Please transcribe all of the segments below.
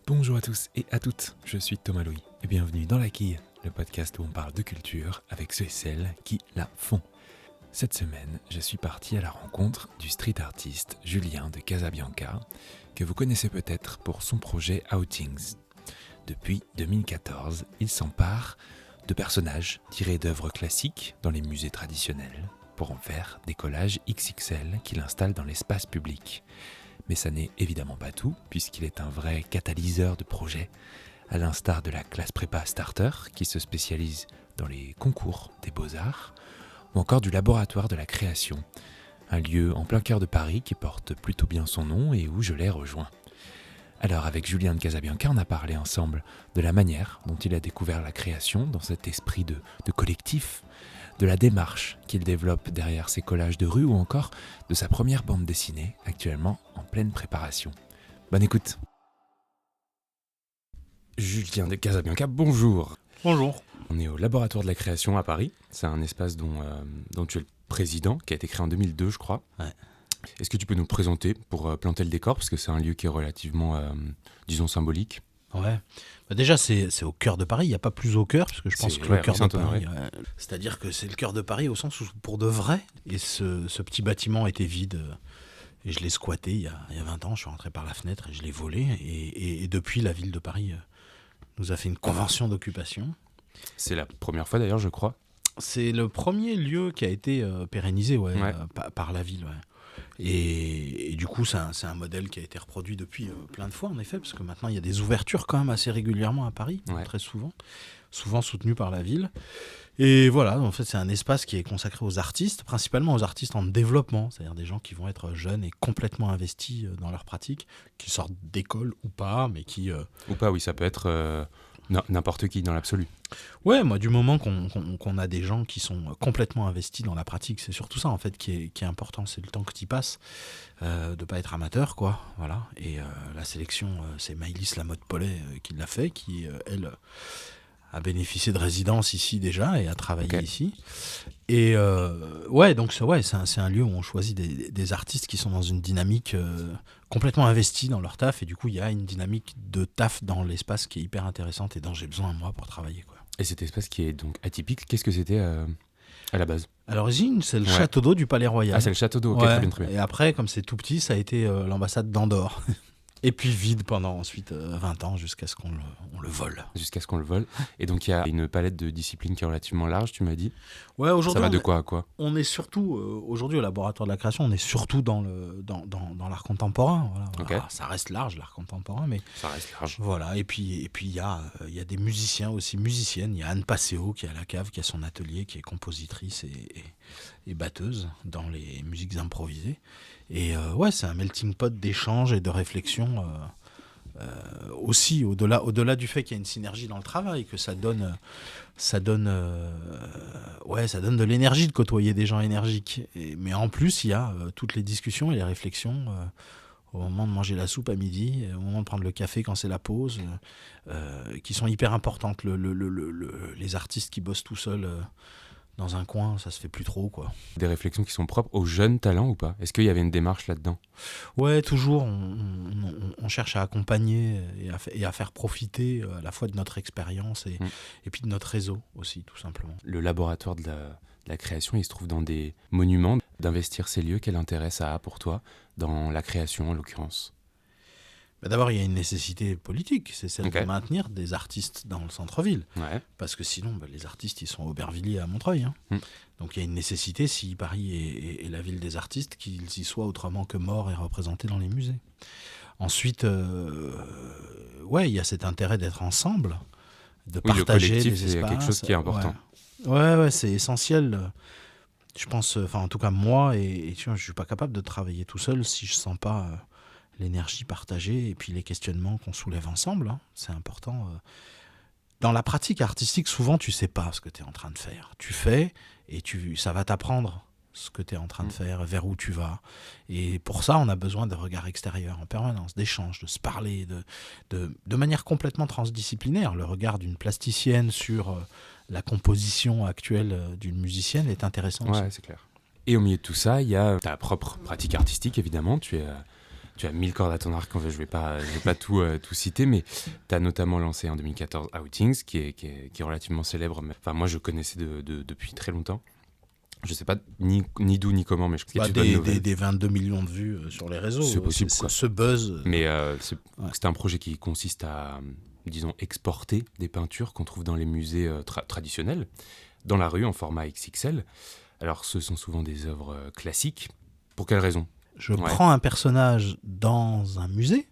Bonjour à tous et à toutes, je suis Thomas Louis et bienvenue dans La Quille, le podcast où on parle de culture avec ceux et celles qui la font. Cette semaine, je suis parti à la rencontre du street artiste Julien de Casabianca, que vous connaissez peut-être pour son projet Outings. Depuis 2014, il s'empare de personnages tirés d'œuvres classiques dans les musées traditionnels pour en faire des collages XXL qu'il installe dans l'espace public. Mais ça n'est évidemment pas tout, puisqu'il est un vrai catalyseur de projets, à l'instar de la classe prépa Starter, qui se spécialise dans les concours des beaux-arts, ou encore du laboratoire de la création, un lieu en plein cœur de Paris qui porte plutôt bien son nom et où je l'ai rejoint. Alors avec Julien de Casabianca, on a parlé ensemble de la manière dont il a découvert la création dans cet esprit de collectif, de la démarche qu'il développe derrière ses collages de rue ou encore de sa première bande dessinée, actuellement en pleine préparation. Bonne écoute. Julien de Casabianca, bonjour. Bonjour. On est au laboratoire de la création à Paris. C'est un espace dont tu es le président, qui a été créé en 2002, je crois. Ouais. Est-ce que tu peux nous présenter pour planter le décor, parce que c'est un lieu qui est relativement, symbolique. Ouais. Déjà, c'est au cœur de Paris. Il n'y a pas plus au cœur, parce que je pense que le cœur de Paris. C'est-à-dire que c'est le cœur de Paris au sens où, pour de vrai, et ce petit bâtiment était vide. Et je l'ai squatté il y a 20 ans. Je suis rentré par la fenêtre et je l'ai volé. Et depuis, la ville de Paris nous a fait une convention d'occupation. C'est la première fois d'ailleurs, je crois. C'est le premier lieu qui a été pérennisé par la ville. Ouais. Et du coup, c'est un modèle qui a été reproduit depuis plein de fois, en effet, parce que maintenant, il y a des ouvertures quand même assez régulièrement à Paris, très souvent soutenues par la ville. Et voilà, en fait, c'est un espace qui est consacré aux artistes, principalement aux artistes en développement, c'est-à-dire des gens qui vont être jeunes et complètement investis dans leur pratique, qui sortent d'école ou pas, mais qui... Ou pas, oui, ça peut être... n'importe qui dans l'absolu. Ouais, moi, du moment qu'on a des gens qui sont complètement investis dans la pratique, c'est surtout ça en fait qui est important, c'est le temps que tu y passes, de pas être amateur, quoi. Voilà. Et la sélection, c'est Maïlis Lamotte-Pollet qui l'a fait, qui elle a bénéficié de résidence ici déjà et a travaillé ici. Et donc c'est un lieu où on choisit des artistes qui sont dans une dynamique complètement investis dans leur taf, et du coup il y a une dynamique de taf dans l'espace qui est hyper intéressante et dont j'ai besoin moi pour travailler, quoi. Et cet espace qui est donc atypique, qu'est-ce que c'était à la base ? À l'origine, c'est le château d'eau du Palais Royal. Ah, c'est le château d'eau, ok, très bien. Et après, comme c'est tout petit, ça a été l'ambassade d'Andorre. Et puis vide pendant ensuite 20 ans jusqu'à ce qu'on le vole. Jusqu'à ce qu'on le vole. Et donc il y a une palette de disciplines qui est relativement large, tu m'as dit. Ouais, aujourd'hui. Ça va de quoi à quoi ? On est surtout, aujourd'hui au laboratoire de la création, on est surtout dans l'art contemporain. Voilà. Okay. Alors, ça reste large, l'art contemporain, mais... Ça reste large. Voilà, et puis il y a des musiciens aussi, musiciennes. Il y a Anne Passeo qui est à la cave, qui a son atelier, qui est compositrice et batteuse dans les musiques improvisées. Et c'est un melting pot d'échanges et de réflexion aussi, au-delà du fait qu'il y a une synergie dans le travail, que ça donne de l'énergie de côtoyer des gens énergiques. Mais en plus, il y a toutes les discussions et les réflexions au moment de manger la soupe à midi, au moment de prendre le café quand c'est la pause, qui sont hyper importantes. Les artistes qui bossent tout seuls dans un coin, ça se fait plus trop, quoi. Des réflexions qui sont propres aux jeunes talents ou pas ? Est-ce qu'il y avait une démarche là-dedans ? Ouais, toujours. On cherche à accompagner et à faire profiter à la fois de notre expérience et puis de notre réseau aussi, tout simplement. Le laboratoire de la création, il se trouve dans des monuments. D'investir ces lieux, quel intérêt ça a pour toi dans la création en l'occurrence ? D'abord, il y a une nécessité politique, c'est celle de maintenir des artistes dans le centre-ville. Ouais. Parce que sinon, les artistes, ils sont à Aubervilliers, à Montreuil. Donc il y a une nécessité, si Paris est la ville des artistes, qu'ils y soient autrement que morts et représentés dans les musées. Ensuite, il y a cet intérêt d'être ensemble, de partager les espaces. C'est quelque chose qui est important. Ouais, c'est essentiel. Je pense, en tout cas moi, et tu vois, je ne suis pas capable de travailler tout seul si je ne sens pas... l'énergie partagée et puis les questionnements qu'on soulève ensemble, c'est important. Dans la pratique artistique, souvent, tu ne sais pas ce que tu es en train de faire. Tu fais et ça va t'apprendre ce que tu es en train de faire, vers où tu vas. Et pour ça, on a besoin de regards extérieurs en permanence, d'échanges, de se parler, de manière complètement transdisciplinaire. Le regard d'une plasticienne sur la composition actuelle d'une musicienne est intéressant aussi. Ouais, c'est clair. Et au milieu de tout ça, il y a ta propre pratique artistique, évidemment. Tu es Tu as 1000 cordes à ton arc, en fait, je vais pas tout citer, mais tu as notamment lancé en 2014 Outings, qui est relativement célèbre. Enfin, moi, je connaissais depuis très longtemps. Je sais pas ni d'où ni comment, mais je sais que des 22 millions de vues sur les réseaux. C'est possible, quoi. Ce buzz. Mais c'est un projet qui consiste à, disons, exporter des peintures qu'on trouve dans les musées traditionnels, dans la rue, en format XXL. Alors, ce sont souvent des œuvres classiques. Pour quelle raison ? Je prends un personnage dans un musée,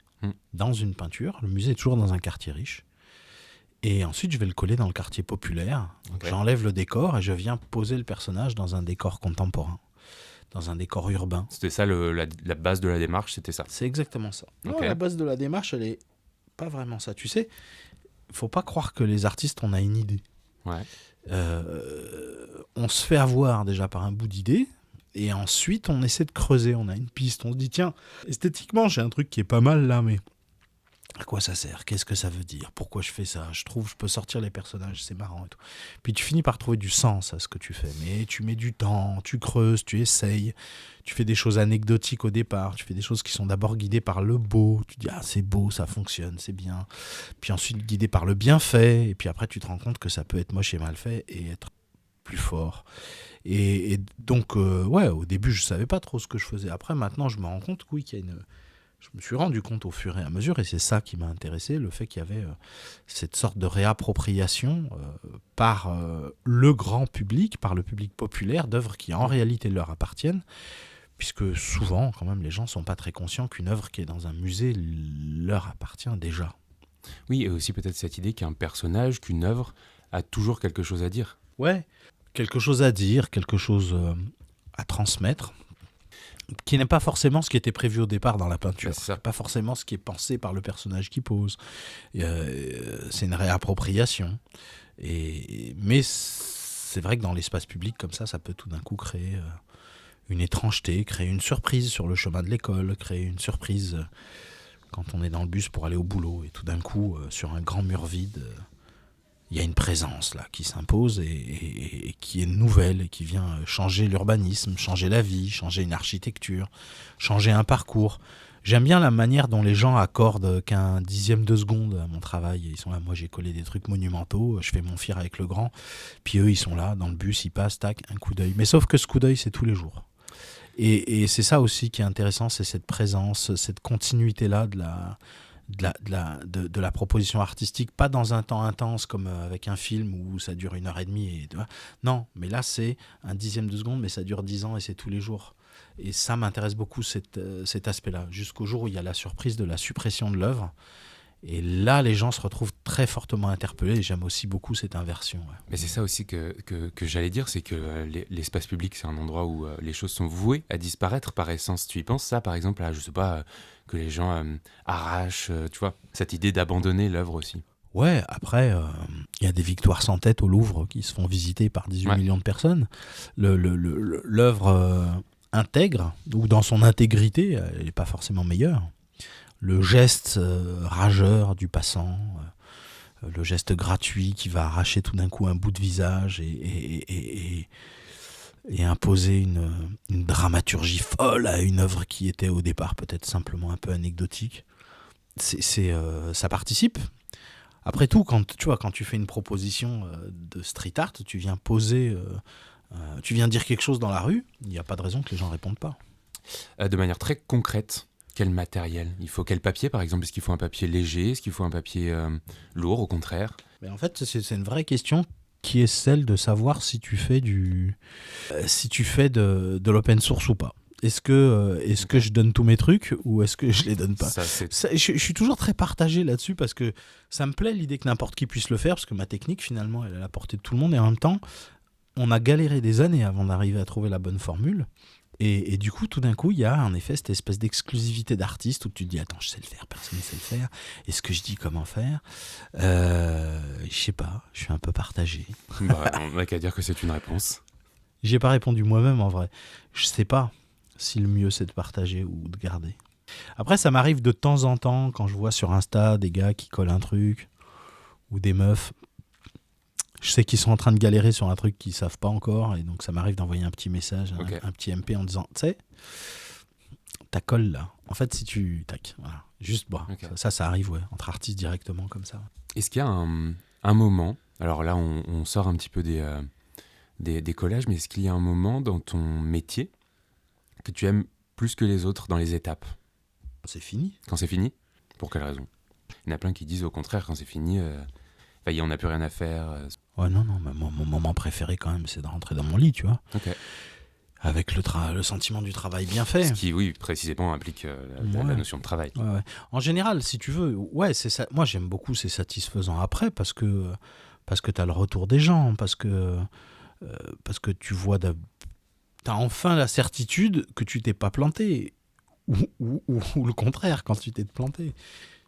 dans une peinture. Le musée est toujours dans un quartier riche. Et ensuite, je vais le coller dans le quartier populaire. Donc, j'enlève le décor et je viens poser le personnage dans un décor contemporain, dans un décor urbain. C'était ça, la base de la démarche, c'était ça ? C'est exactement ça. Non, la base de la démarche, elle est pas vraiment ça. Tu sais, faut pas croire que les artistes, on a une idée. Ouais. On se fait avoir déjà par un bout d'idée. Et ensuite, on essaie de creuser. On a une piste. On se dit, tiens, esthétiquement, j'ai un truc qui est pas mal là, mais à quoi ça sert ? Qu'est-ce que ça veut dire ? Pourquoi je fais ça ? Je trouve que je peux sortir les personnages, c'est marrant et tout. Puis tu finis par trouver du sens à ce que tu fais. Mais tu mets du temps, tu creuses, tu essayes. Tu fais des choses anecdotiques au départ. Tu fais des choses qui sont d'abord guidées par le beau. Tu dis, ah, c'est beau, ça fonctionne, c'est bien. Puis ensuite, guidé par le bien fait. Et puis après, tu te rends compte que ça peut être moche et mal fait et être plus fort. Et donc, au début, je savais pas trop ce que je faisais. Après, maintenant, je me rends compte qu'il y a une... Je me suis rendu compte au fur et à mesure, et c'est ça qui m'a intéressé, le fait qu'il y avait cette sorte de réappropriation par le grand public, par le public populaire, d'œuvres qui en réalité leur appartiennent, puisque souvent, quand même, les gens ne sont pas très conscients qu'une œuvre qui est dans un musée leur appartient déjà. Oui, et aussi peut-être cette idée qu'un personnage, qu'une œuvre a toujours quelque chose à dire. Ouais, quelque chose à dire, quelque chose à transmettre, qui n'est pas forcément ce qui était prévu au départ dans la peinture. C'est pas forcément ce qui est pensé par le personnage qui pose. C'est une réappropriation. Mais c'est vrai que dans l'espace public, comme ça peut tout d'un coup créer une étrangeté, créer une surprise sur le chemin de l'école, créer une surprise quand on est dans le bus pour aller au boulot. Et tout d'un coup, sur un grand mur vide... il y a une présence là qui s'impose et qui est nouvelle et qui vient changer l'urbanisme, changer la vie, changer une architecture, changer un parcours. J'aime bien la manière dont les gens accordent qu'un dixième de seconde à mon travail. Ils sont là, moi j'ai collé des trucs monumentaux, je fais mon fir avec le grand, puis eux ils sont là, dans le bus, ils passent, tac, un coup d'œil. Mais sauf que ce coup d'œil c'est tous les jours. Et c'est ça aussi qui est intéressant, c'est cette présence, cette continuité-là de la proposition artistique, pas dans un temps intense comme avec un film où ça dure 1h30. Non, mais là c'est un dixième de seconde, mais ça dure 10 ans et c'est tous les jours. Et ça m'intéresse beaucoup cet aspect-là, jusqu'au jour où il y a la surprise de la suppression de l'œuvre. Et là, les gens se retrouvent très fortement interpellés et j'aime aussi beaucoup cette inversion. Ouais. Mais c'est ça aussi que j'allais dire, c'est que l'espace public, c'est un endroit où les choses sont vouées à disparaître par essence. Tu y penses ça, par exemple, à, je sais pas, que les gens arrachent, tu vois, cette idée d'abandonner l'œuvre aussi. Ouais, après, il y a des victoires sans tête au Louvre qui se font visiter par 18 millions de personnes. L'œuvre intègre, ou dans son intégrité, elle n'est pas forcément meilleure. Le geste rageur du passant, le geste gratuit qui va arracher tout d'un coup un bout de visage et imposer une dramaturgie folle à une œuvre qui était au départ peut-être simplement un peu anecdotique. Ça participe. Après tout, quand tu fais une proposition de street art, tu viens tu viens dire quelque chose dans la rue, il n'y a pas de raison que les gens ne répondent pas. De manière très concrète, quel matériel ? Il faut quel papier, par exemple ? Est-ce qu'il faut un papier léger ? Est-ce qu'il faut un papier lourd, au contraire ? Mais en fait, c'est une vraie question qui est celle de savoir si tu fais de l'open source ou pas. Est-ce que je donne tous mes trucs ou est-ce que je les donne pas ? Je suis toujours très partagé là-dessus parce que ça me plaît l'idée que n'importe qui puisse le faire parce que ma technique, finalement, elle est à la portée de tout le monde et en même temps, on a galéré des années avant d'arriver à trouver la bonne formule. Et du coup, tout d'un coup, il y a en effet cette espèce d'exclusivité d'artiste où tu te dis « Attends, je sais le faire, personne ne sait le faire. Est-ce que je dis comment faire ?» Je sais pas, je suis un peu partagé. On n'a qu'à dire que c'est une réponse. J'ai pas répondu moi-même en vrai. Je sais pas si le mieux c'est de partager ou de garder. Après, ça m'arrive de temps en temps quand je vois sur Insta des gars qui collent un truc ou des meufs. Je sais qu'ils sont en train de galérer sur un truc qu'ils ne savent pas encore et donc ça m'arrive d'envoyer un petit message, un petit MP en disant « Tu sais, ta colle là, En fait, si tu... Tac, voilà. Juste, bon, Ok. ça arrive, ouais, entre artistes directement, comme ça. Est-ce qu'il y a un moment, alors là on sort un petit peu des collages, mais est-ce qu'il y a un moment dans ton métier que tu aimes plus que les autres dans les étapes? C'est fini. Quand c'est fini? Pour quelle raison? Il y en a plein qui disent au contraire, quand c'est fini, on n'a plus rien à faire. Ouais, non, mais moi, mon moment préféré, quand même, c'est de rentrer dans mon lit, tu vois. Ok. Avec le sentiment du travail bien fait. Ce qui, oui, précisément implique la notion de travail. Ouais. En général, si tu veux, ouais, c'est ça. Moi, j'aime beaucoup, c'est satisfaisant après parce que tu as le retour des gens, parce que tu vois, tu as enfin la certitude que tu t'es pas planté. Ou le contraire, quand tu t'es planté.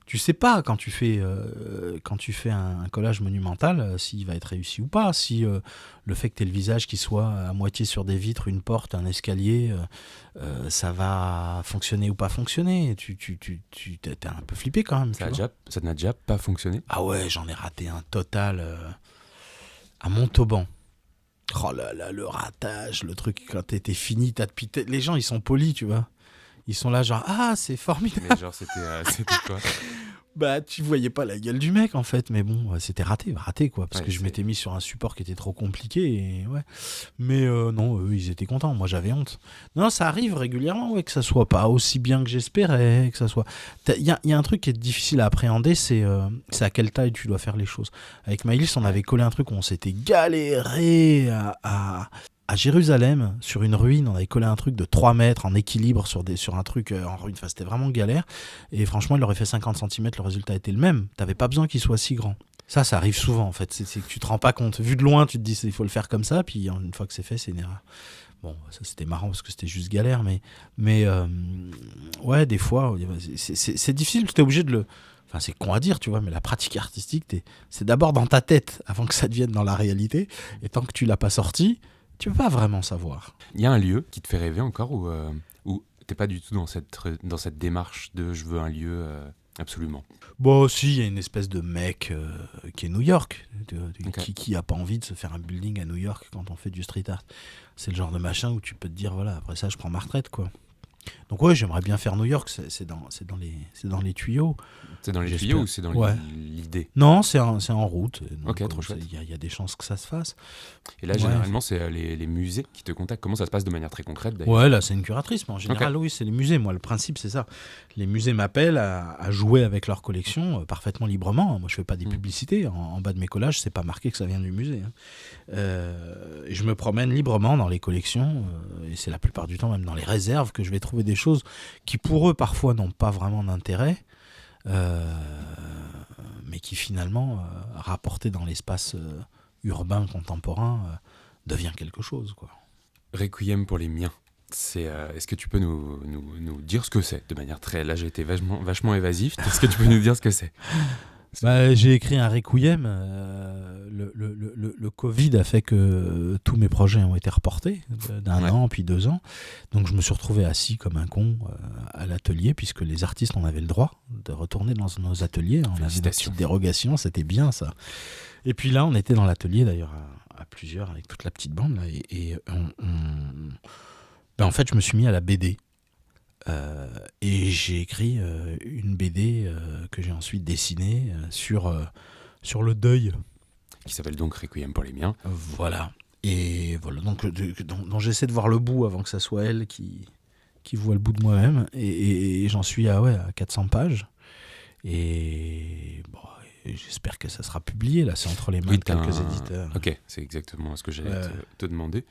Tu sais pas quand tu fais un collage monumental s'il va être réussi ou pas, si le fait que tu aies le visage qui soit à moitié sur des vitres, une porte, un escalier, ça va fonctionner ou pas fonctionner. T'es un peu flippé quand même. Ça n'a déjà pas fonctionné? Ah ouais, j'en ai raté un total à Montauban. Oh là là, le ratage, le truc, quand t'étais fini, les gens ils sont polis, tu vois. Ils sont là genre, ah, c'est formidable. Mais genre, c'était quoi? Bah, tu voyais pas la gueule du mec, en fait. Mais bon, c'était raté, quoi. Parce que je m'étais mis sur un support qui était trop compliqué. Et ouais. Mais non, eux, ils étaient contents. Moi, j'avais honte. Non, ça arrive régulièrement, ouais, que ça soit pas aussi bien que j'espérais. Que ça soit... Il y a un truc qui est difficile à appréhender, c'est à quelle taille tu dois faire les choses. Avec Maïlis, on avait collé un truc où on s'était galéré à Jérusalem, sur une ruine, on avait collé un truc de 3 mètres en équilibre sur un truc en ruine. Enfin, c'était vraiment galère. Et franchement, il aurait fait 50 cm, le résultat était le même. T'avais pas besoin qu'il soit si grand. Ça arrive souvent, en fait. C'est que tu te rends pas compte. Vu de loin, tu te dis il faut le faire comme ça. Puis une fois que c'est fait, c'est une erreur. Bon, ça c'était marrant parce que c'était juste galère. Mais ouais, des fois, c'est difficile. Tu es obligé de le... Enfin, c'est con à dire, tu vois, mais la pratique artistique, c'est d'abord dans ta tête avant que ça devienne dans la réalité. Et tant que tu l'as pas sorti, tu peux pas vraiment savoir. Il y a un lieu qui te fait rêver encore ou t'es pas du tout dans cette démarche de je veux un lieu absolument? Bon, si, il y a une espèce de mec qui est New York, Okay. qui a pas envie de se faire un building à New York quand on fait du street art. C'est le genre de machin où tu peux te dire, voilà, après ça, je prends ma retraite, quoi. Donc ouais, j'aimerais bien faire New York, c'est dans les tuyaux. C'est dans les J'espère. tuyaux ou c'est dans Ouais. l'idée? Non, c'est en route. Donc, Ok, trop chouette. Il y a des chances que ça se fasse. Et là, Ouais. généralement, c'est les musées qui te contactent. Comment ça se passe de manière très concrète d'ailleurs? Ouais, là, c'est une curatrice, mais en général, oui, c'est les musées. Moi, le principe, c'est ça. Les musées m'appellent à jouer avec leur collection parfaitement librement. Moi, je fais pas des publicités. En bas de mes collages, c'est pas marqué que ça vient du musée. Et je me promène librement dans les collections, et c'est la plupart du temps même dans les réserves que je vais trouver des choses qui, pour eux, parfois, n'ont pas vraiment d'intérêt, mais qui, finalement, rapportées dans l'espace urbain contemporain, devient quelque chose, quoi. Requiem pour les miens. Est-ce que tu peux nous dire ce que c'est de manière très... Là, j'ai été vachement évasif. Est-ce que tu peux nous dire ce que c'est? Bah, j'ai écrit un requiem. Le Covid a fait que tous mes projets ont été reportés d'un an, puis 2 ans. Donc je me suis retrouvé assis comme un con à l'atelier, puisque les artistes, on avait le droit de retourner dans nos ateliers. On avait des petites dérogations, c'était bien ça. Et puis là, on était dans l'atelier d'ailleurs à plusieurs, avec toute la petite bande. Là, en fait, je me suis mis à la BD. Et j'ai écrit une BD que j'ai ensuite dessinée sur le deuil. Qui s'appelle donc Requiem pour les miens. Voilà. Et voilà, donc dont j'essaie de voir le bout avant que ça soit elle qui voit le bout de moi-même. Et j'en suis à 400 pages. Et bon, j'espère que ça sera publié. Là, c'est entre les mains de quelques éditeurs. Ok, c'est exactement ce que j'allais te demander.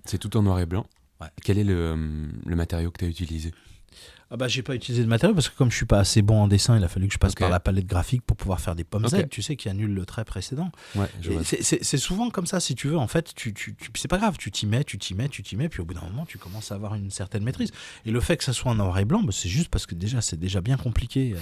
C'est tout en noir et blanc. Ouais. Quel est le matériau que tu as utilisé? Ah bah, j'ai pas utilisé de matériaux parce que comme je suis pas assez bon en dessin, il a fallu que je passe par la palette graphique pour pouvoir faire des pommes Z, tu sais, qui annulent le trait précédent. Ouais, c'est souvent comme ça, si tu veux. En fait, c'est pas grave, tu t'y mets, puis au bout d'un moment, tu commences à avoir une certaine maîtrise. Et le fait que ça soit en noir et blanc, bah, c'est juste parce que déjà, c'est déjà bien compliqué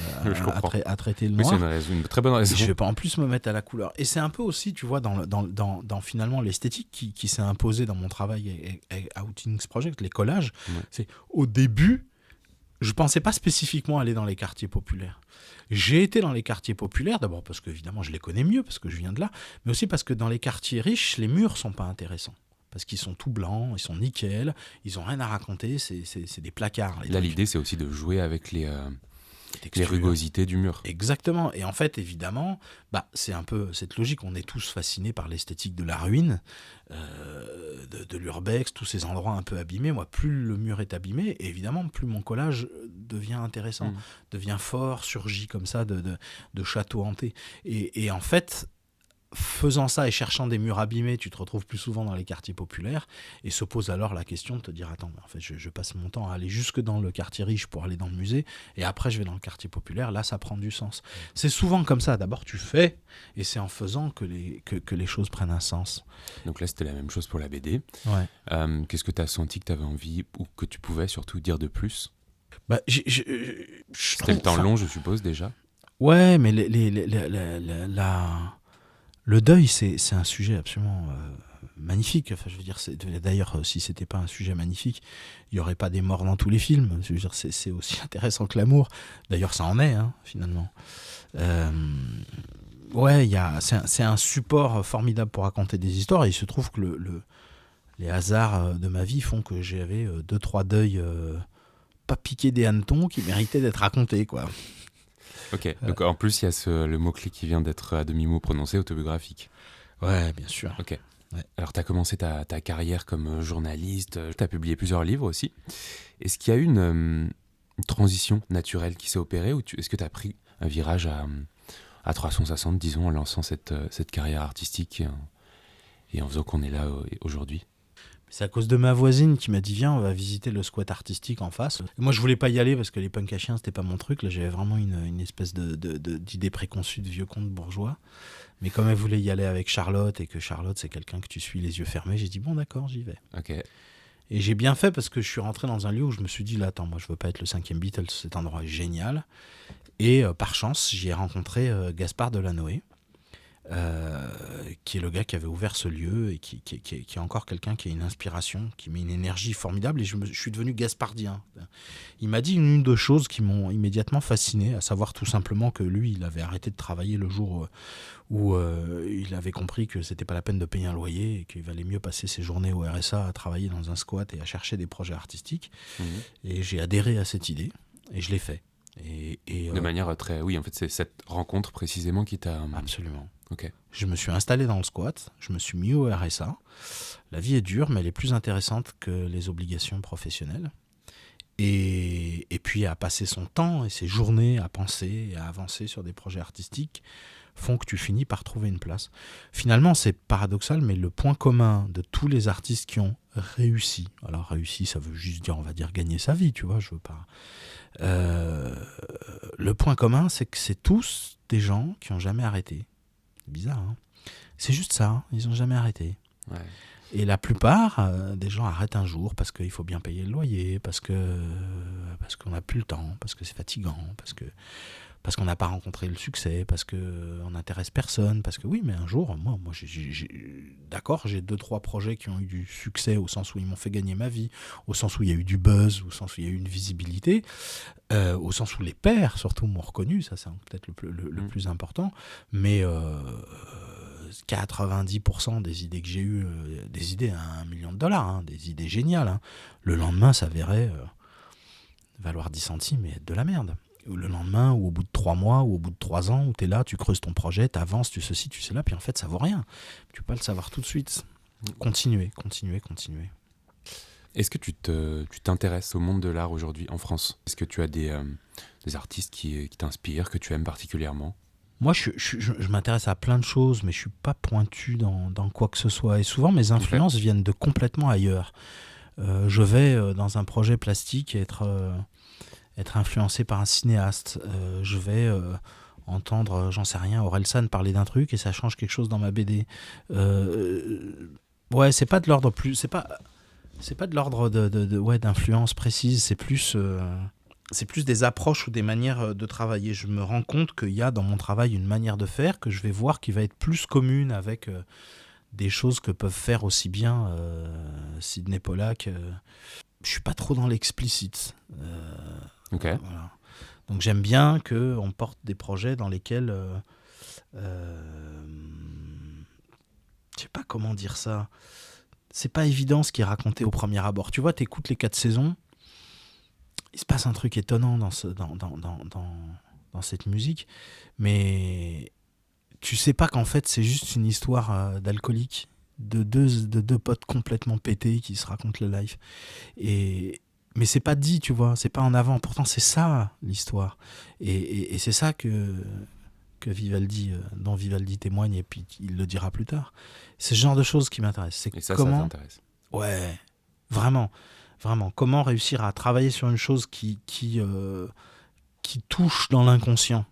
à traiter le noir. Oui, c'est une très bonne raison. Et je vais pas en plus me mettre à la couleur. Et c'est un peu aussi, tu vois, dans finalement l'esthétique qui s'est imposée dans mon travail avec Outings Project, les collages. Ouais. C'est au début. Je ne pensais pas spécifiquement aller dans les quartiers populaires. J'ai été dans les quartiers populaires, d'abord parce que évidemment je les connais mieux, parce que je viens de là, mais aussi parce que dans les quartiers riches, les murs ne sont pas intéressants. parce qu'ils sont tout blancs, ils sont nickel, ils ont rien à raconter, c'est des placards. Là, l'idée, c'est aussi de jouer avec les rugosités du mur. Exactement. Et en fait, évidemment, c'est un peu cette logique. On est tous fascinés par l'esthétique de la ruine, de l'urbex, tous ces endroits un peu abîmés. Moi, plus le mur est abîmé, évidemment, plus mon collage devient intéressant, devient fort, surgit comme ça de châteaux hantés. Et en fait, faisant ça et cherchant des murs abîmés, tu te retrouves plus souvent dans les quartiers populaires et se pose alors la question de te dire attends, en fait je passe mon temps à aller jusque dans le quartier riche pour aller dans le musée et après je vais dans le quartier populaire, là ça prend du sens. C'est souvent comme ça, d'abord tu fais et c'est en faisant que les choses prennent un sens. Donc là c'était la même chose pour la BD. Ouais. Qu'est-ce que tu as senti que tu avais envie ou que tu pouvais surtout dire de plus? C'était le temps long je suppose déjà. Ouais, mais le deuil, c'est un sujet absolument magnifique. Enfin, je veux dire, d'ailleurs, si c'était pas un sujet magnifique, il y aurait pas des morts dans tous les films. Je veux dire, c'est aussi intéressant que l'amour. D'ailleurs, ça en est, finalement. Ouais, c'est un support formidable pour raconter des histoires. Et il se trouve que les hasards de ma vie font que j'avais 2-3 deuils pas piqués des hannetons qui méritaient d'être racontés, quoi. Ok, donc en plus il y a le mot-clé qui vient d'être à demi-mot prononcé, autobiographique. Ouais, bien sûr. Ok. Ouais. Alors tu as commencé ta carrière comme journaliste, tu as publié plusieurs livres aussi. Est-ce qu'il y a eu une transition naturelle qui s'est opérée ou est-ce que tu as pris un virage à 360, disons, en lançant cette carrière artistique et en faisant qu'on est là aujourd'hui? C'est à cause de ma voisine qui m'a dit viens, on va visiter le squat artistique en face. Et moi je voulais pas y aller parce que les punks à chiens c'était pas mon truc. Là j'avais vraiment une espèce d'idée préconçue de vieux conte bourgeois. Mais comme elle voulait y aller avec Charlotte et que Charlotte c'est quelqu'un que tu suis les yeux fermés, j'ai dit bon d'accord, j'y vais. Ok. Et j'ai bien fait parce que je suis rentré dans un lieu où je me suis dit là attends, moi je veux pas être le 5e Beatles, cet endroit est génial. Et par chance j'y ai rencontré Gaspard Delanoë. Qui est le gars qui avait ouvert ce lieu et qui est encore quelqu'un qui a une inspiration, qui met une énergie formidable et je suis devenu gaspardien. Il m'a dit une ou deux choses qui m'ont immédiatement fasciné, à savoir tout simplement que lui, il avait arrêté de travailler le jour où il avait compris que c'était pas la peine de payer un loyer et qu'il valait mieux passer ses journées au RSA à travailler dans un squat et à chercher des projets artistiques. Et j'ai adhéré à cette idée et je l'ai fait. De manière très... Oui, en fait, c'est cette rencontre précisément qui t'a... Absolument. Ok. Je me suis installé dans le squat, je me suis mis au RSA. La vie est dure, mais elle est plus intéressante que les obligations professionnelles. Et puis à passer son temps et ses journées à penser et à avancer sur des projets artistiques font que tu finis par trouver une place. Finalement, c'est paradoxal, mais le point commun de tous les artistes qui ont réussi, alors réussi, ça veut juste dire, on va dire, gagner sa vie, tu vois, je veux pas... le point commun, c'est que c'est tous des gens qui n'ont jamais arrêté. C'est bizarre, hein. C'est juste ça, ils n'ont jamais arrêté. Ouais. Et la plupart des gens arrêtent un jour parce qu'il faut bien payer le loyer, parce qu'on n'a plus le temps, parce que c'est fatigant, parce qu'on n'a pas rencontré le succès, parce qu'on n'intéresse personne, parce que oui, mais un jour, moi d'accord, j'ai 2-3 projets qui ont eu du succès au sens où ils m'ont fait gagner ma vie, au sens où il y a eu du buzz, au sens où il y a eu une visibilité, au sens où les pairs surtout m'ont reconnu, ça c'est peut-être le plus important, mais 90% des idées que j'ai eues, des idées à $1 million, hein, des idées géniales, hein, le lendemain s'avérait valoir 10 centimes et être de la merde. Ou le lendemain, ou au bout de 3 mois, ou au bout de 3 ans, où tu es là, tu creuses ton projet, tu avances, tu ceci, tu sais là, puis en fait ça vaut rien. Tu peux pas le savoir tout de suite. Continuer. Est-ce que tu t'intéresses au monde de l'art aujourd'hui en France? Est-ce que tu as des artistes qui t'inspirent, que tu aimes particulièrement? Moi, je m'intéresse à plein de choses, mais je suis pas pointu dans quoi que ce soit. Et souvent, mes influences viennent de complètement ailleurs. Je vais dans un projet plastique être influencé par un cinéaste. Je vais entendre, j'en sais rien, Orelsan parler d'un truc et ça change quelque chose dans ma BD. Ouais, c'est pas de l'ordre plus... C'est pas de l'ordre d'influence précise, c'est plus des approches ou des manières de travailler. Je me rends compte qu'il y a dans mon travail une manière de faire que je vais voir qui va être plus commune avec des choses que peuvent faire aussi bien Sidney Pollack. Je suis pas trop dans l'explicite. Ok. Voilà. Donc j'aime bien qu'on porte des projets dans lesquels... je sais pas comment dire ça... c'est pas évident ce qui est raconté au premier abord. Tu vois, t'écoutes les 4 saisons, il se passe un truc étonnant dans cette musique, mais tu sais pas qu'en fait c'est juste une histoire d'alcoolique, de deux potes complètement pétés qui se racontent le life. Mais c'est pas dit, tu vois, c'est pas en avant. Pourtant c'est ça l'histoire. Et c'est ça que Vivaldi, dont Vivaldi témoigne, et puis il le dira plus tard. C'est ce genre de choses qui m'intéresse. C'est Et ça t'intéresse. Ouais, vraiment. Vraiment, comment réussir à travailler sur une chose qui touche dans l'inconscient.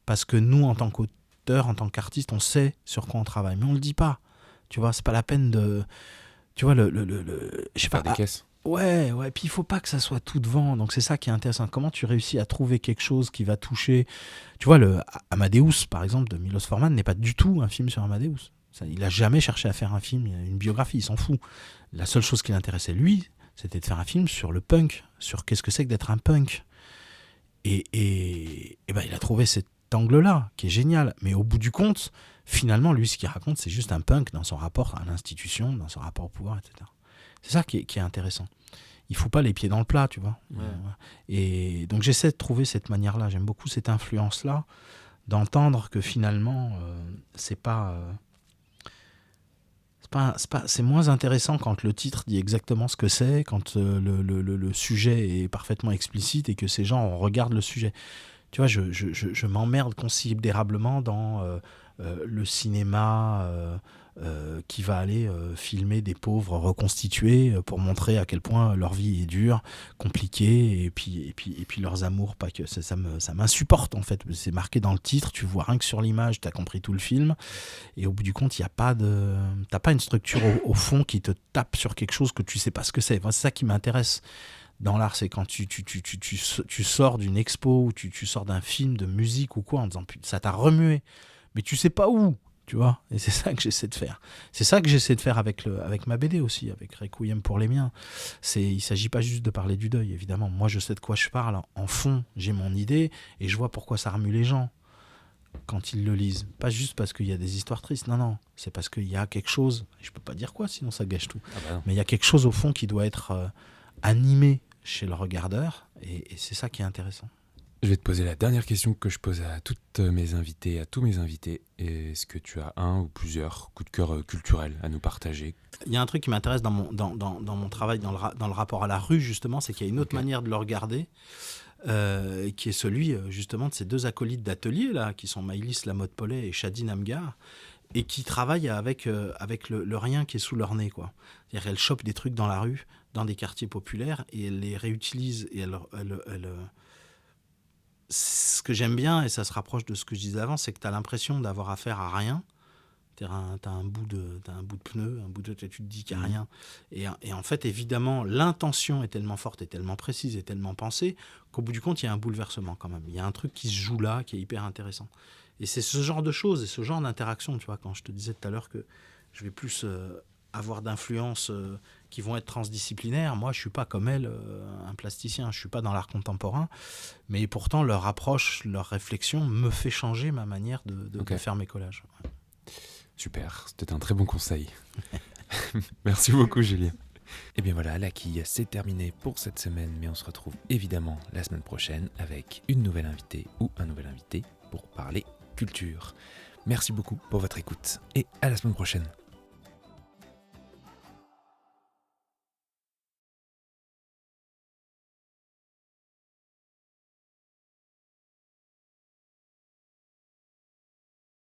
Parce que nous, en tant qu'auteur, en tant qu'artiste, on sait sur quoi on travaille, mais on le dit pas. Tu vois, c'est pas la peine de... Tu vois, je sais pas, Faire des caisses. Ouais, puis il faut pas que ça soit tout devant, donc c'est ça qui est intéressant. Comment tu réussis à trouver quelque chose qui va toucher... Tu vois, le Amadeus, par exemple, de Milos Forman, n'est pas du tout un film sur Amadeus. Il a jamais cherché à faire un film, une biographie, il s'en fout. La seule chose qui l'intéressait, lui, c'était de faire un film sur le punk, sur qu'est-ce que c'est que d'être un punk. Et ben, il a trouvé cet angle-là, qui est génial. Mais au bout du compte, finalement, lui, ce qu'il raconte, c'est juste un punk dans son rapport à l'institution, dans son rapport au pouvoir, etc. C'est ça qui est intéressant. Il ne fout pas les pieds dans le plat, tu vois. Ouais. Et donc, j'essaie de trouver cette manière-là. J'aime beaucoup cette influence-là, d'entendre que finalement, c'est moins intéressant quand le titre dit exactement ce que c'est, quand le sujet est parfaitement explicite et que ces gens regardent le sujet. Tu vois, je m'emmerde considérablement dans le cinéma qui va aller filmer des pauvres reconstitués pour montrer à quel point leur vie est dure, compliquée, et puis leurs amours, pas que ça m'insupporte en fait. C'est marqué dans le titre, tu vois rien que sur l'image, tu as compris tout le film, et au bout du compte, t'as pas une structure au fond qui te tape sur quelque chose que tu sais pas ce que c'est. Enfin, c'est ça qui m'intéresse dans l'art, c'est quand tu sors d'une expo, ou tu sors d'un film de musique ou quoi, en disant ça t'a remué, mais tu sais pas où. Tu vois, et c'est ça que j'essaie de faire. C'est ça que j'essaie de faire avec ma BD aussi, avec Requiem pour les miens. Il ne s'agit pas juste de parler du deuil, évidemment. Moi, je sais de quoi je parle. En fond, j'ai mon idée et je vois pourquoi ça remue les gens quand ils le lisent. Pas juste parce qu'il y a des histoires tristes. Non. C'est parce qu'il y a quelque chose. Je ne peux pas dire quoi, sinon ça gâche tout. Mais il y a quelque chose au fond qui doit être animé chez le regardeur et c'est ça qui est intéressant. Je vais te poser la dernière question que je pose à toutes mes invitées, à tous mes invités. Est-ce que tu as un ou plusieurs coups de cœur culturels à nous partager ? Il y a un truc qui m'intéresse dans mon travail, dans le rapport à la rue, justement, c'est qu'il y a une autre manière de le regarder, qui est celui, justement, de ces deux acolytes d'atelier, là, qui sont Maïlis Lamotte-Pollet et Shadi Namgar, et qui travaillent avec le rien qui est sous leur nez, quoi. C'est-à-dire qu'elles chopent des trucs dans la rue, dans des quartiers populaires, et elles les réutilisent, et elles ce que j'aime bien, et ça se rapproche de ce que je disais avant, c'est que tu as l'impression d'avoir affaire à rien. Tu as un bout de pneu, tu te dis qu'il n'y a rien. Et en fait, évidemment, l'intention est tellement forte, et tellement précise, et tellement pensée, qu'au bout du compte, il y a un bouleversement quand même. Il y a un truc qui se joue là, qui est hyper intéressant. Et c'est ce genre de choses, et ce genre d'interaction, tu vois, quand je te disais tout à l'heure que je vais plus avoir d'influences qui vont être transdisciplinaires. Moi, je ne suis pas comme elle, un plasticien, je ne suis pas dans l'art contemporain, mais pourtant, leur approche, leur réflexion me fait changer ma manière de faire mes collages. Ouais. Super, c'était un très bon conseil. Merci beaucoup, Julien. Et bien voilà, la quille, c'est terminé pour cette semaine, mais on se retrouve évidemment la semaine prochaine avec une nouvelle invitée ou un nouvel invité pour parler culture. Merci beaucoup pour votre écoute et à la semaine prochaine.